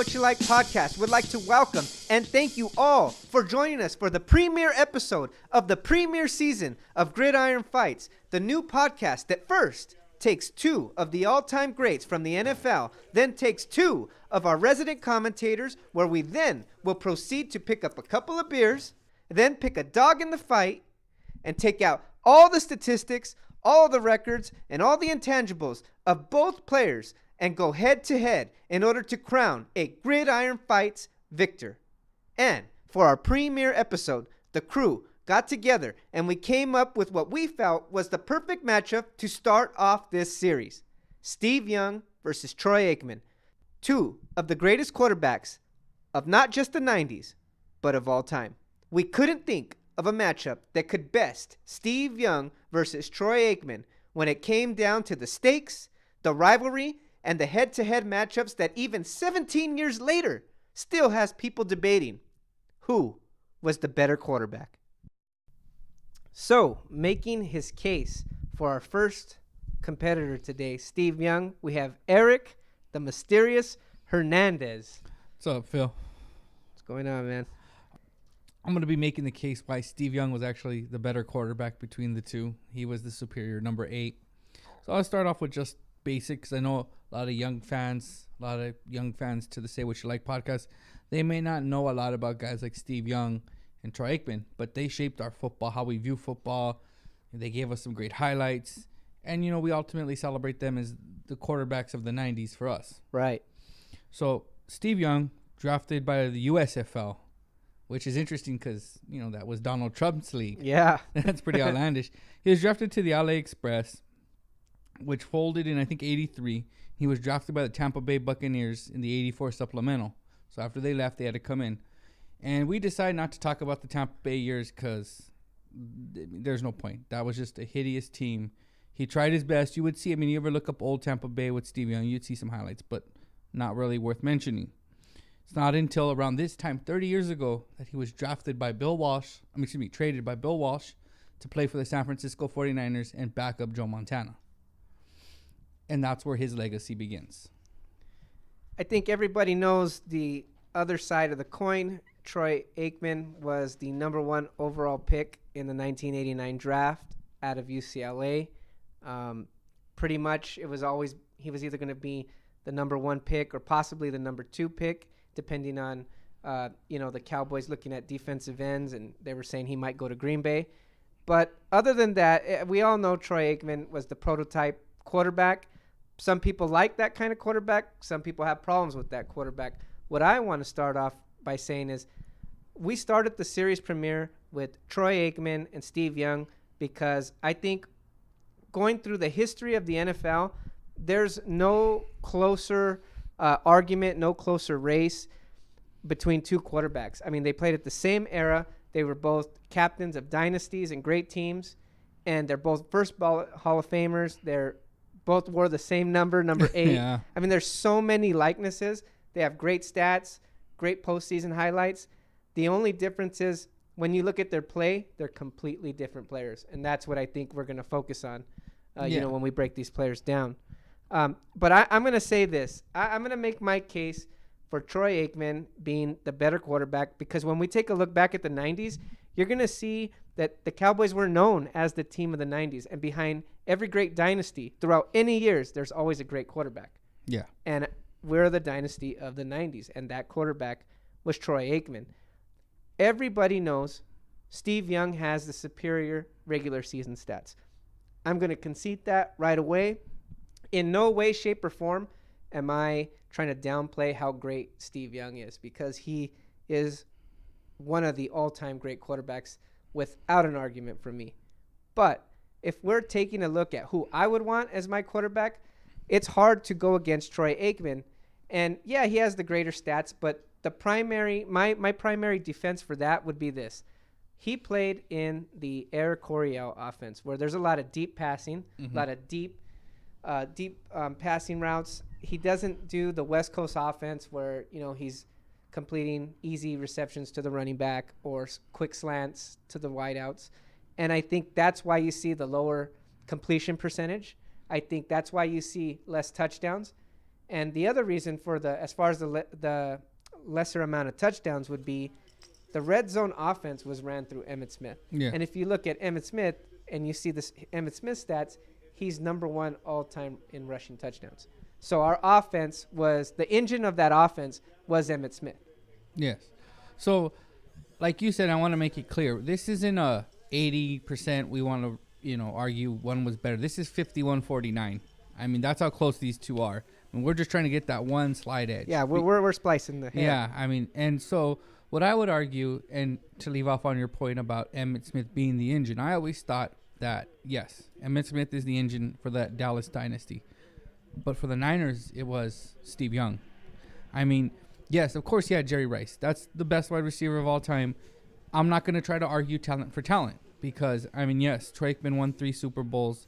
SayWhatChaLike Podcasts would like to welcome and thank you all for joining us for the premiere episode of the premiere season of Gridiron Fights, the new podcast that first takes two of the all-time greats from the NFL, then takes two of our resident commentators, where we then will proceed to pick up a couple of beers, then pick a dog in the fight, and take out all the statistics, all the records, and all the intangibles of both players and go head-to-head in order to crown a Gridiron Fights victor. And for our premiere episode, the crew got together and we came up with what we felt was the perfect matchup to start off this series. Steve Young versus Troy Aikman, two of the greatest quarterbacks of not just the 90s, but of all time. We couldn't think of a matchup that could best Steve Young versus Troy Aikman when it came down to the stakes, the rivalry, and the head-to-head matchups that even 17 years later still has people debating who was the better quarterback. So, making his case for our first competitor today, Steve Young, we have Eric, the mysterious Hernandez. What's up, Phil? What's going on, man? I'm going to be making the case why Steve Young was actually the better quarterback between the two. He was the superior number 8. So I'll start off with just basics. I know a lot of young fans to the Say What You Like podcast, they may not know a lot about guys like Steve Young and Troy Aikman, but they shaped our football, how we view football. They gave us some great highlights. And, we ultimately celebrate them as the quarterbacks of the 90s for us. Right. So Steve Young, drafted by the USFL, which is interesting because, that was Donald Trump's league. Yeah. That's pretty outlandish. He was drafted to the LA Express, which folded in, I think, 83. He was drafted by the Tampa Bay Buccaneers in the 84 supplemental. So after they left, they had to come in. And we decided not to talk about the Tampa Bay years because there's no point. That was just a hideous team. He tried his best. You would see, you ever look up old Tampa Bay with Steve Young, you'd see some highlights, but not really worth mentioning. It's not until around this time, 30 years ago, that he was traded by Bill Walsh to play for the San Francisco 49ers and back up Joe Montana. And that's where his legacy begins. I think everybody knows the other side of the coin. Troy Aikman was the number 1 overall pick in the 1989 draft out of UCLA. Pretty much he was either going to be the number 1 pick or possibly the number 2 pick, depending on, the Cowboys looking at defensive ends, and they were saying he might go to Green Bay. But other than that, we all know Troy Aikman was the prototype quarterback. Some people like that kind of quarterback. Some people have problems with that quarterback. What I want to start off by saying is we started the series premiere with Troy Aikman and Steve Young because I think going through the history of the NFL, there's no closer argument, no closer race between two quarterbacks. They played at the same era. They were both captains of dynasties and great teams, and they're both first ballot Hall of Famers. They're both wore the same number 8. Yeah. There's so many likenesses. They have great stats, great postseason highlights. The only difference is when you look at their play, they're completely different players, and that's what I think we're going to focus on, when we break these players down. But I'm going to say this. I'm going to make my case for Troy Aikman being the better quarterback because when we take a look back at the 90s, you're going to see that the Cowboys were known as the team of the 90s. And behind every great dynasty throughout any years, there's always a great quarterback. Yeah. And we're the dynasty of the 90s, and that quarterback was Troy Aikman. Everybody knows Steve Young has the superior regular season stats. I'm going to concede that right away. In no way, shape, or form am I trying to downplay how great Steve Young is because he is one of the all-time great quarterbacks without an argument for me. But if we're taking a look at who I would want as my quarterback, it's hard to go against Troy Aikman. And yeah, he has the greater stats, but my primary defense for that would be this. He played in the Air Coryell offense where there's a lot of deep passing, a lot of deep passing routes. He doesn't do the West Coast offense where, he's completing easy receptions to the running back or quick slants to the wideouts. And I think that's why you see the lower completion percentage. I think that's why you see less touchdowns. And the other reason for as far as the lesser amount of touchdowns would be the red zone offense was ran through Emmitt Smith. Yeah. And if you look at Emmitt Smith and you see this Emmitt Smith stats, he's number 1 all time in rushing touchdowns. So our offense the engine of that offense was Emmitt Smith. Yes. So, like you said, I want to make it clear. This isn't a 80% we want to, argue one was better. This is 51-49. I mean, that's how close these two are. And we're just trying to get that one slight edge. Yeah, we're splicing the hair. Yeah, I mean, and so what I would argue, and to leave off on your point about Emmitt Smith being the engine, I always thought that, yes, Emmitt Smith is the engine for that Dallas dynasty. But for the Niners, it was Steve Young. I mean, yes, of course he had Jerry Rice. That's the best wide receiver of all time. I'm not going to try to argue talent for talent because, I mean, yes, Troy Aikman won 3 Super Bowls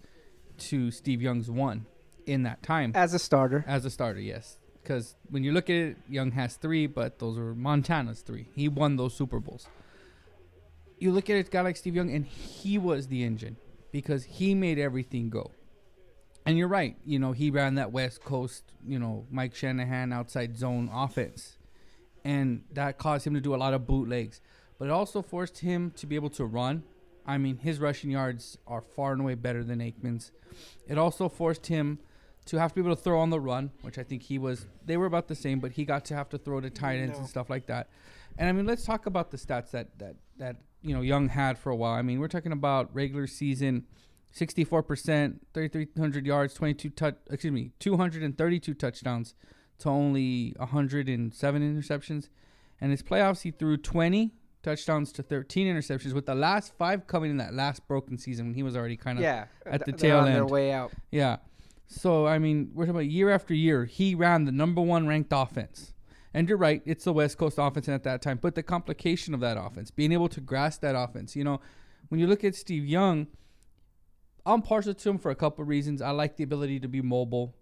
to Steve Young's 1 in that time. As a starter. As a starter, yes. Because when you look at it, Young has 3, but those are Montana's 3. He won those Super Bowls. You look at a guy like Steve Young, and he was the engine because he made everything go. And you're right. He ran that West Coast, Mike Shanahan outside zone offense. And that caused him to do a lot of bootlegs. But it also forced him to be able to run. I mean, his rushing yards are far and away better than Aikman's. It also forced him to have to be able to throw on the run, which I think they were about the same, but he got to have to throw to tight ends and stuff like that. And I mean, let's talk about the stats that Young had for a while. I mean, we're talking about regular season, 64%, 3,300 yards, 232 touchdowns to only 107 interceptions. And his playoffs, he threw 20 touchdowns to 13 interceptions, with the last 5 coming in that last broken season when he was already kind of at the tail end. Their way out. Yeah. So, I mean, we're talking about year after year, he ran the number 1 ranked offense. And you're right, it's the West Coast offense at that time. But the complication of that offense, being able to grasp that offense. When you look at Steve Young, I'm partial to him for a couple of reasons. I like the ability to be mobile.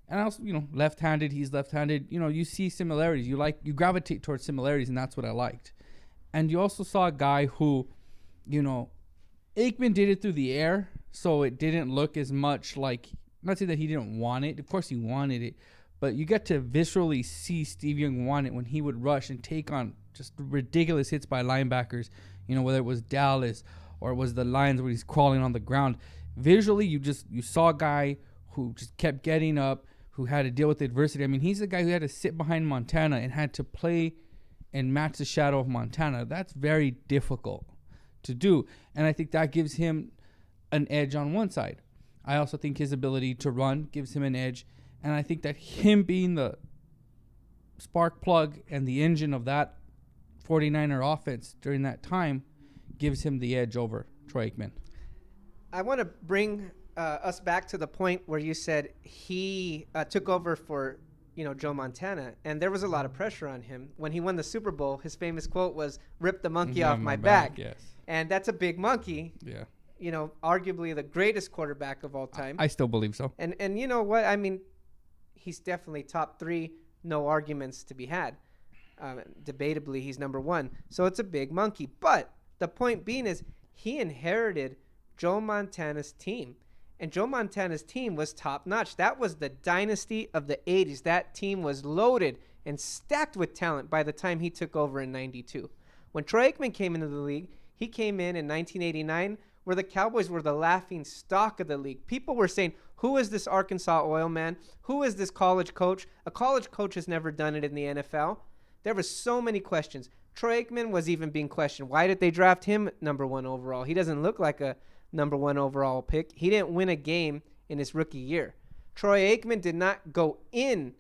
And also, left-handed, he's left-handed. You see similarities. You gravitate towards similarities, and that's what I liked. And you also saw a guy who, Aikman did it through the air, so it didn't look as much like, not saying that he didn't want it. Of course he wanted it. But you get to visually see Steve Young want it when he would rush and take on just ridiculous hits by linebackers, whether it was Dallas or it was the Lions where he's crawling on the ground. Visually, you saw a guy who just kept getting up, who had to deal with adversity. I mean, he's the guy who had to sit behind Montana and had to play and match the shadow of Montana. That's very difficult to do. And I think that gives him an edge on one side. I also think his ability to run gives him an edge. And I think that him being the spark plug and the engine of that 49er offense during that time gives him the edge over Troy Aikman. I want to bring us back to the point where you said he took over for Joe Montana, and there was a lot of pressure on him. When he won the Super Bowl, his famous quote was, "Rip the monkey off my back." Yes. And that's a big monkey. Yeah. Arguably the greatest quarterback of all time. I still believe so. And you know what? I mean, he's definitely top 3, no arguments to be had. Debatably, he's number 1. So it's a big monkey. But the point being is he inherited Joe Montana's team. And Joe Montana's team was top-notch. That was the dynasty of the 80s. That team was loaded and stacked with talent by the time he took over in 92. When Troy Aikman came into the league, he came in 1989, where the Cowboys were the laughing stock of the league. People were saying, who is this Arkansas oil man? Who is this college coach? A college coach has never done it in the NFL. There were so many questions. Troy Aikman was even being questioned. Why did they draft him number 1 overall? He doesn't look like a number 1 overall pick. He didn't win a game in his rookie year. Troy Aikman did not go in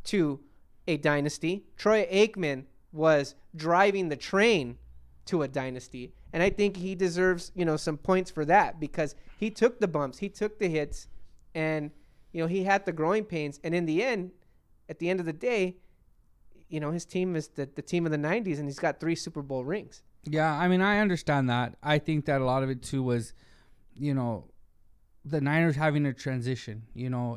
to a dynasty. Troy Aikman was driving the train to a dynasty. And I think he deserves, some points for that because he took the bumps, he took the hits, and, he had the growing pains. And in the end, at the end of the day, his team is the team of the 90s, and he's got 3 Super Bowl rings. Yeah, I mean, I understand that. I think that a lot of it, too, was, the Niners having a transition,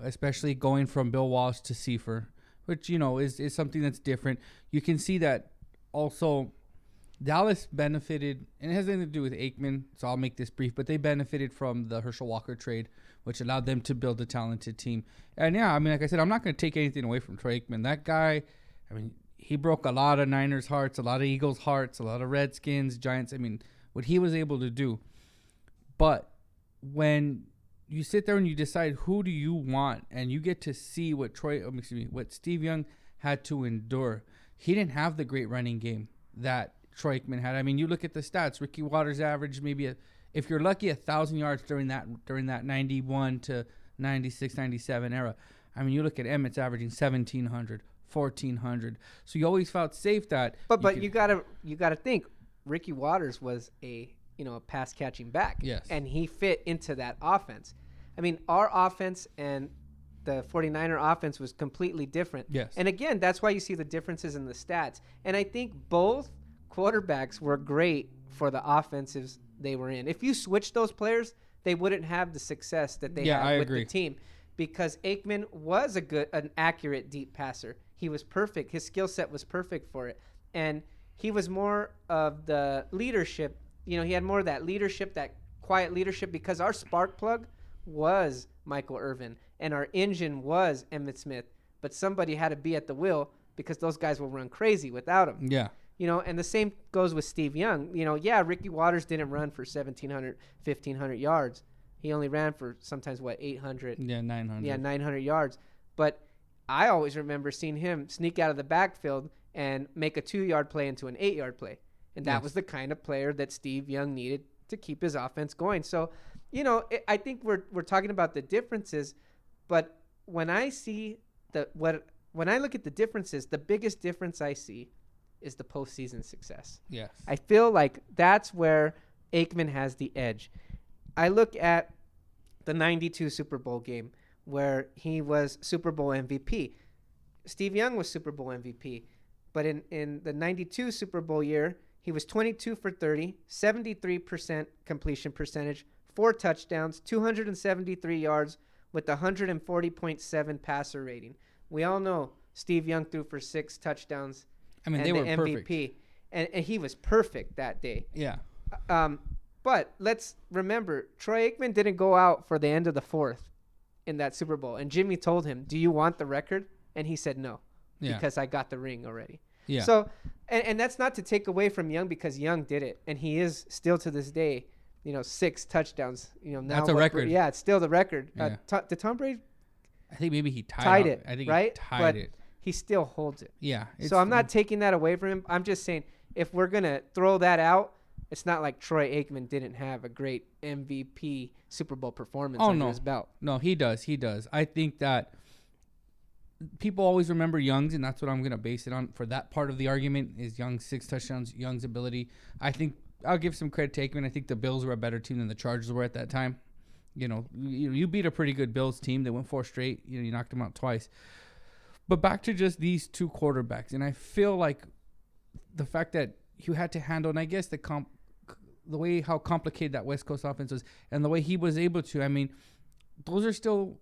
especially going from Bill Walsh to Seifert, which, is something that's different. You can see that also Dallas benefited, and it has nothing to do with Aikman, so I'll make this brief, but they benefited from the Herschel Walker trade, which allowed them to build a talented team. And yeah, I mean, like I said, I'm not going to take anything away from Troy Aikman. That guy, I mean, he broke a lot of Niners' hearts, a lot of Eagles' hearts, a lot of Redskins, Giants. I mean, what he was able to do. But when you sit there and you decide who do you want, and you get to see what what Steve Young had to endure. He didn't have the great running game that Troy Aikman had. I mean, you look at the stats. Ricky Watters averaged maybe, if you're lucky, 1,000 yards during that 91 to 96, 97 era. I mean, you look at Emmett's averaging 1,700, 1,400. So you always felt safe that. But you gotta think, Ricky Watters was a pass catching back. Yes. And he fit into that offense. I mean, our offense and the 49er offense was completely different. Yes. And again, that's why you see the differences in the stats. And I think both quarterbacks were great for the offensives they were in. If you switch those players, they wouldn't have the success that they had with the team, because Aikman was an accurate deep passer. He was perfect. His skill set was perfect for it. And he was more of the leadership. He had more of that leadership, that quiet leadership, because our spark plug was Michael Irvin and our engine was Emmitt Smith. But somebody had to be at the wheel, because those guys will run crazy without him. Yeah. And the same goes with Steve Young. Ricky Watters didn't run for 1,700, 1,500 yards. He only ran for sometimes, 800? Yeah, 900. Yeah, 900 yards. But I always remember seeing him sneak out of the backfield and make a 2-yard play into an 8-yard play. And that was the kind of player that Steve Young needed to keep his offense going. So, I think we're talking about the differences, but when I look at the differences, the biggest difference I see is the postseason success. Yes. I feel like that's where Aikman has the edge. I look at the 92 Super Bowl game where he was Super Bowl MVP. Steve Young was Super Bowl MVP. But in the 92 Super Bowl year, he was 22 for 30, 73% completion percentage, 4 touchdowns, 273 yards with 140.7 passer rating. We all know Steve Young threw for 6 touchdowns. I mean, and they were MVP. perfect. And he was perfect that day. Yeah. But let's remember, Troy Aikman didn't go out for the end of the fourth in that Super Bowl. And Jimmy told him, "Do you want the record?" And he said no, because I got the ring already. Yeah. So, and that's not to take away from Young, because Young did it. And he is still to this day, 6 touchdowns. Now that's a record. Yeah, it's still the record. Yeah. Did Tom Brady? I think maybe he tied it. I think right? he tied but it. He still holds it. Yeah. So I'm not taking that away from him. I'm just saying, if we're going to throw that out, it's not like Troy Aikman didn't have a great MVP Super Bowl performance under his belt. No, he does. He does. I think that people always remember Young's, and that's what I'm going to base it on for that part of the argument, is Young's 6 touchdowns, Young's ability. I think I'll give some credit to Aikman. I think the Bills were a better team than the Chargers were at that time. You beat a pretty good Bills team. They went 4 straight. You knocked them out twice. But back to just these 2 quarterbacks, and I feel like the fact that you had to handle, and I guess the way how complicated that West Coast offense was, and the way he was able to, I mean, those are still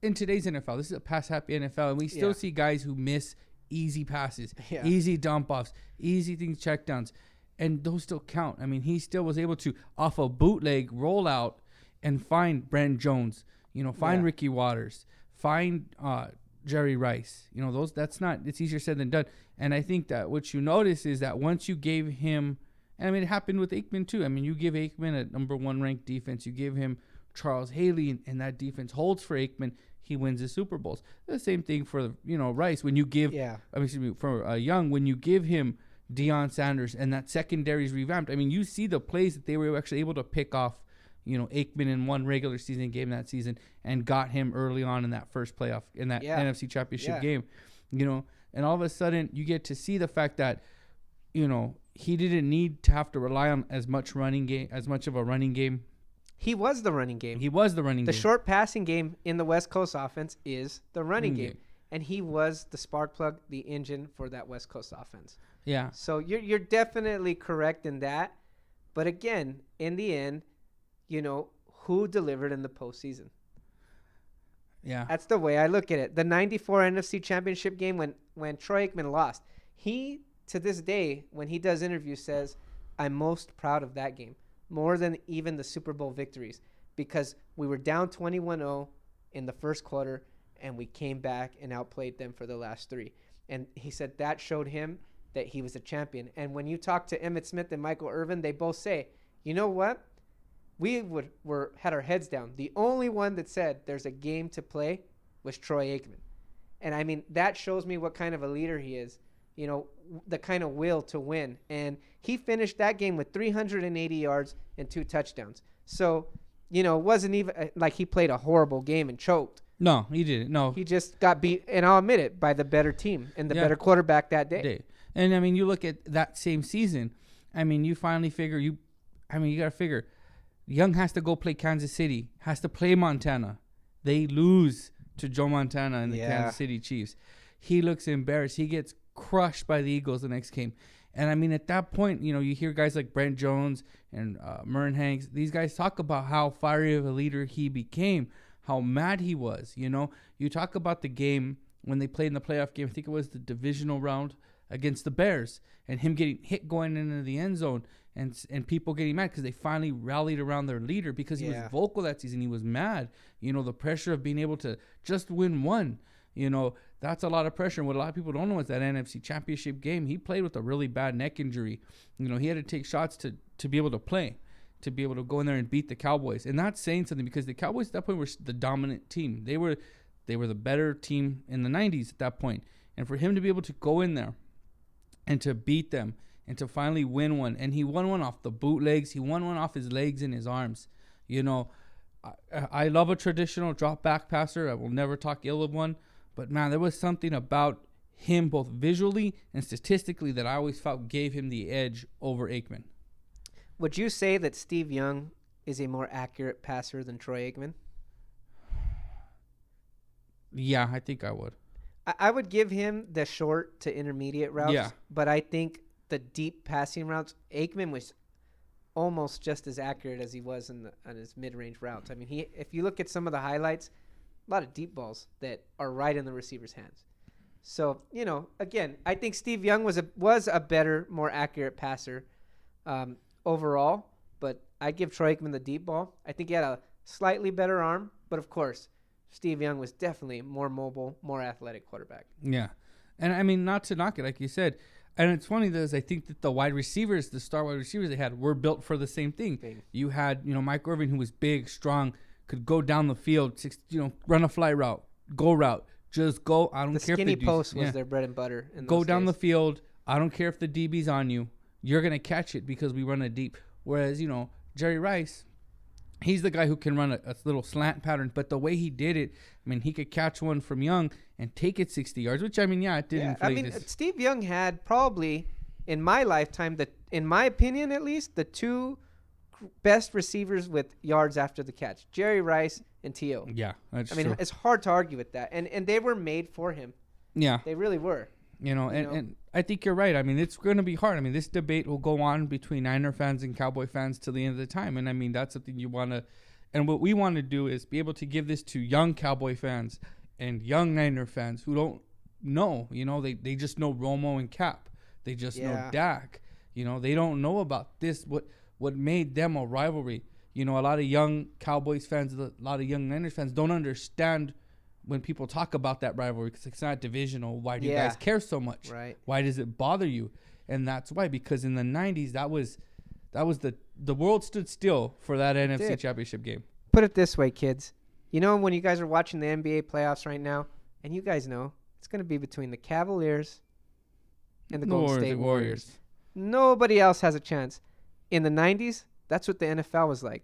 in today's NFL. This is a pass-happy NFL, and we still see guys who miss easy passes, easy dump-offs, easy things, checkdowns, and those still count. I mean, he still was able to, off a bootleg, roll out and find Brent Jones, find Ricky Watters, find Jerry Rice. It's easier said than done. And I think that what you notice is that once you gave him, and I mean, it happened with Aikman too. I mean, you give Aikman a number 1 ranked defense, you give him Charles Haley, and that defense holds for Aikman, he wins the Super Bowls. The same thing for Rice. When you give, for Young, when you give him Deion Sanders and that secondary is revamped. I mean, you see the plays that they were actually able to pick off, Aikman in 1 regular season game that season, and got him early on in that first playoff, in that NFC Championship game, and all of a sudden you get to see the fact that, he didn't need to have to rely on as much of a running game. He was the running game. The short passing game in the West Coast offense is the running game. And he was the spark plug, the engine for that West Coast offense. Yeah. So you're definitely correct in that. But again, in the end, who delivered in the postseason? Yeah. That's the way I look at it. The 94 NFC Championship game when Troy Aikman lost, he to this day, when he does interviews, says, I'm most proud of that game, more than even the Super Bowl victories, because we were down 21-0 in the first quarter, and we came back and outplayed them for the last 3. And he said that showed him that he was a champion. And when you talk to Emmitt Smith and Michael Irvin, they both say, you know what? We had our heads down. The only one that said there's a game to play was Troy Aikman. And, I mean, that shows me what kind of a leader he is, you know, the kind of will to win. And he finished that game with 380 yards and 2 touchdowns. So, you know, it wasn't even like he played a horrible game and choked. No, he didn't. No. He just got beat, and I'll admit it, by the better team and the better quarterback that day. And, I mean, you look at that same season. I mean, you finally figure you got to figure Young has to go play Kansas City, has to play Montana. They lose to Joe Montana and the Kansas City Chiefs. He looks embarrassed. He gets crushed by the Eagles the next game. And, I mean, at that point, you know, you hear guys like Brent Jones and Murren Hanks. These guys talk about how fiery of a leader he became, how mad he was. You know, you talk about the game when they played in the playoff game. I think it was the divisional round against the Bears, and him getting hit going into the end zone, and people getting mad because they finally rallied around their leader because he was vocal that season. He was mad. You know, the pressure of being able to just win one. You know, that's a lot of pressure. And what a lot of people don't know is that NFC Championship game, he played with a really bad neck injury. You know, he had to take shots to be able to play, to be able to go in there and beat the Cowboys. And that's saying something because the Cowboys at that point were the dominant team. They were the better team in the 90s at that point. And for him to be able to go in there and to beat them and to finally win one, and he won one off the bootlegs. He won one off his legs and his arms. You know, I love a traditional drop back passer. I will never talk ill of one. But, man, there was something about him both visually and statistically that I always felt gave him the edge over Aikman. Would you say that Steve Young is a more accurate passer than Troy Aikman? Yeah, I think I would. I would give him the short to intermediate routes, but I think the deep passing routes, Aikman was almost just as accurate as he was on his mid-range routes. I mean, if you look at some of the highlights, a lot of deep balls that are right in the receiver's hands. So, you know, again, I think Steve Young was a better, more accurate passer overall, but I give Troy Aikman the deep ball. I think he had a slightly better arm, but of course, Steve Young was definitely more mobile, more athletic quarterback. Yeah. And, I mean, not to knock it, like you said. And it's funny, though, is I think that the wide receivers, the star wide receivers they had, were built for the same thing. You had, you know, Mike Irvin, who was big, strong, could go down the field, run a fly route, go route. Just go. I don't care if the skinny post was their bread and butter. Go down the field. I don't care if the DB's on you. You're going to catch it because we run it deep. Whereas, you know, Jerry Rice, he's the guy who can run a little slant pattern. But the way he did it, I mean, he could catch one from Young and take it 60 yards, which, I mean, it did inflate I mean, Steve Young had probably, in my lifetime, in my opinion at least, the two best receivers with yards after the catch, Jerry Rice and T.O. Yeah, that's true. I mean, it's hard to argue with that. And they were made for him. Yeah. They really were. You know, and I think you're right. I mean, it's going to be hard. I mean, this debate will go on between Niner fans and Cowboy fans till the end of the time. And, I mean, that's something you want to – and what we want to do is be able to give this to young Cowboy fans and young Niner fans who don't know. You know, they just know Romo and Cap. They just know Dak. You know, they don't know about this, what made them a rivalry. You know, a lot of young Cowboys fans, a lot of young Niners fans don't understand when people talk about that rivalry because it's not divisional. Why do you guys care so much? Right. Why does it bother you? And that's why, because in the 90s, that was the world stood still for that NFC Championship game. Put it this way, kids. You know, when you guys are watching the NBA playoffs right now, and you guys know it's going to be between the Cavaliers and the Golden State Warriors. Nobody else has a chance. In the 90s, that's what the NFL was like.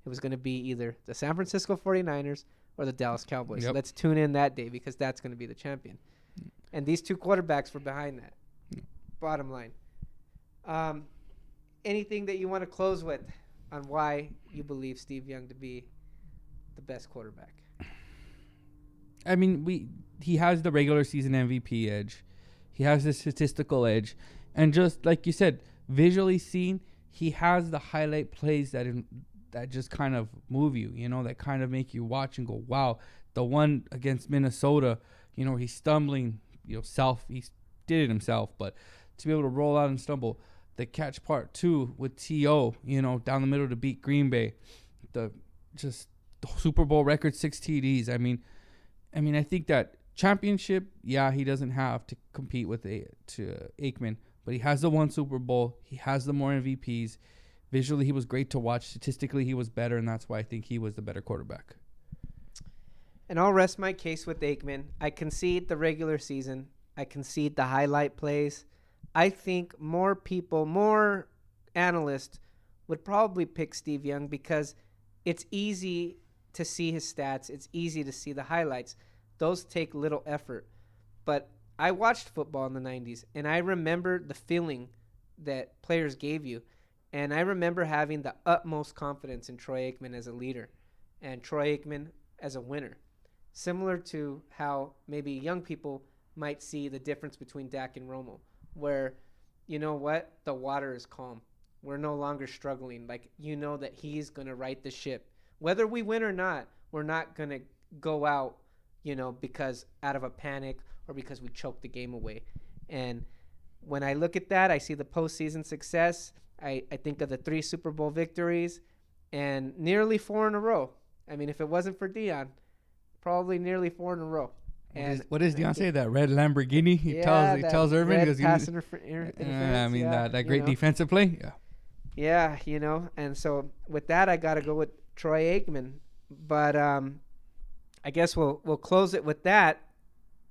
It was going to be either the San Francisco 49ers or the Dallas Cowboys. Yep. So let's tune in that day because that's going to be the champion. And these two quarterbacks were behind that. Bottom line. Anything that you want to close with on why you believe Steve Young to be the best quarterback? I mean, he has the regular season MVP edge. He has the statistical edge. And just like you said, visually seen, he has the highlight plays that just kind of move you, you know, that kind of make you watch and go, wow. The one against Minnesota, you know, he's stumbling, you know, he did it himself, but to be able to roll out and stumble. The catch part 2 with T.O., down the middle to beat Green Bay. The Super Bowl record 6 TDs. I mean, I think that championship, he doesn't have to compete with Aikman, but he has the 1 Super Bowl. He has the more MVPs. Visually, he was great to watch. Statistically, he was better, and that's why I think he was the better quarterback. And I'll rest my case with Aikman. I concede the regular season. I concede the highlight plays. I think more analysts would probably pick Steve Young because it's easy to see his stats. It's easy to see the highlights. Those take little effort. But I watched football in the 90s, and I remember the feeling that players gave you. And I remember having the utmost confidence in Troy Aikman as a leader and Troy Aikman as a winner. Similar to how maybe young people might see the difference between Dak and Romo, where, you know what, the water is calm. We're no longer struggling. Like, that he's going to right the ship. Whether we win or not, we're not going to go out, because out of a panic or because we choked the game away. And when I look at that, I see the postseason success. I think of the 3 Super Bowl victories and nearly 4 in a row. I mean, if it wasn't for Deion, probably nearly 4 in a row. And what does Deion say? That red Lamborghini? He tells Irvin. That great defensive play. Yeah. And so with that, I got to go with Troy Aikman. But I guess we'll close it with that.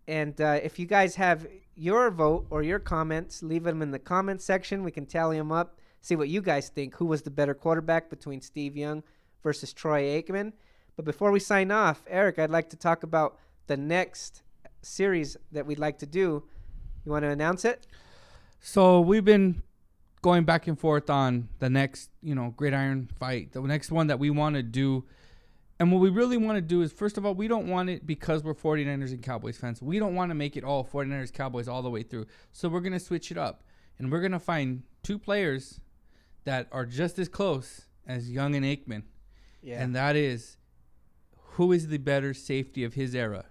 And if you guys have your vote or your comments, leave them in the comment section. We can tally them up, see what you guys think. Who was the better quarterback between Steve Young versus Troy Aikman? But before we sign off, Eric, I'd like to talk about the next series that we'd like to do. You want to announce it? So we've been going back and forth on the next, gridiron fight, the next one that we want to do. And what we really want to do is, first of all, we don't want it because we're 49ers and Cowboys fans. We don't want to make it all 49ers, Cowboys all the way through. So we're going to switch it up. And we're going to find 2 players that are just as close as Young and Aikman. Yeah. And that is, who is the better safety of his era?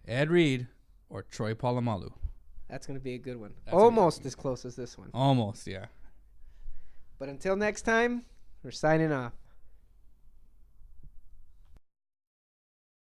Ed Reed or Troy Polamalu? That's going to be a good one. Almost as close as this one. Almost, yeah. But until next time, we're signing off.